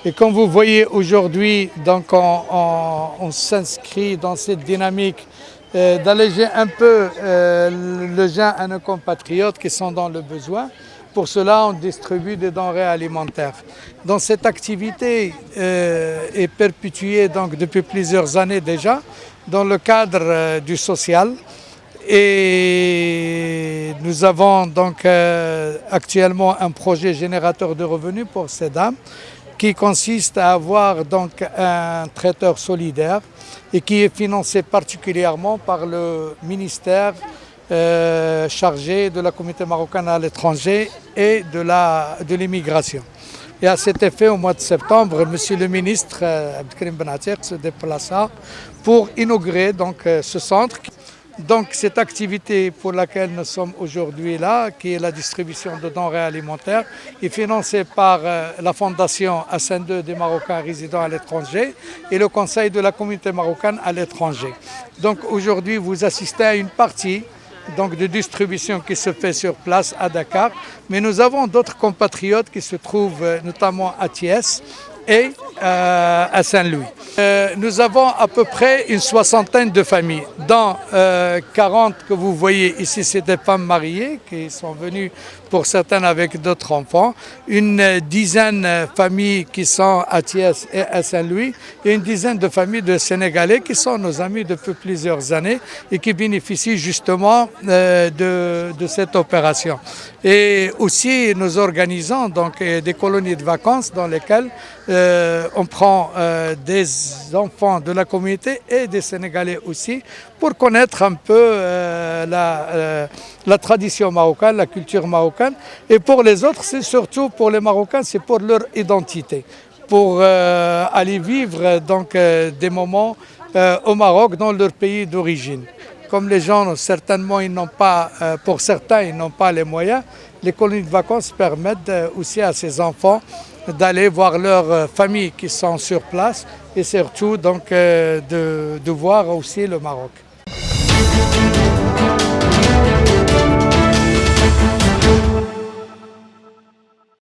Et comme vous voyez aujourd'hui, donc on s'inscrit dans cette dynamique d'alléger un peu le gain à nos compatriotes qui sont dans le besoin. Pour cela, on distribue des denrées alimentaires. Donc cette activité est perpétuée donc, depuis plusieurs années déjà dans le cadre du social. Et nous avons donc actuellement un projet générateur de revenus pour ces dames qui consiste à avoir donc un traiteur solidaire et qui est financé particulièrement par le ministère chargé de la communauté marocaine à l'étranger et de l'immigration. Et à cet effet, au mois de septembre, Monsieur le ministre Abdelkarim Ben Atir se déplaça pour inaugurer donc, ce centre. Donc cette activité pour laquelle nous sommes aujourd'hui là, qui est la distribution de denrées alimentaires, est financée par la Fondation Hassan II des Marocains résidant à l'étranger et le Conseil de la communauté marocaine à l'étranger. Donc aujourd'hui, vous assistez à une partie donc, de distribution qui se fait sur place à Dakar, mais nous avons d'autres compatriotes qui se trouvent notamment à Thiès et à Saint-Louis. Nous avons à peu près une soixantaine de familles. Dans 40 que vous voyez ici, c'est des femmes mariées qui sont venues pour certaines avec d'autres enfants. Une dizaine de familles qui sont à Thiès et à Saint-Louis et une dizaine de familles de Sénégalais qui sont nos amis depuis plusieurs années et qui bénéficient justement de cette opération. Et aussi, nous organisons donc des colonies de vacances dans lesquelles on prend des enfants de la communauté et des Sénégalais aussi pour connaître un peu la tradition marocaine, la culture marocaine. Et pour les autres, c'est surtout pour les Marocains, c'est pour leur identité, pour aller vivre donc, des moments au Maroc dans leur pays d'origine. Comme les gens, certainement, pour certains, ils n'ont pas les moyens, les colonies de vacances permettent aussi à ces enfants d'aller voir leurs familles qui sont sur place et surtout donc, de voir aussi le Maroc.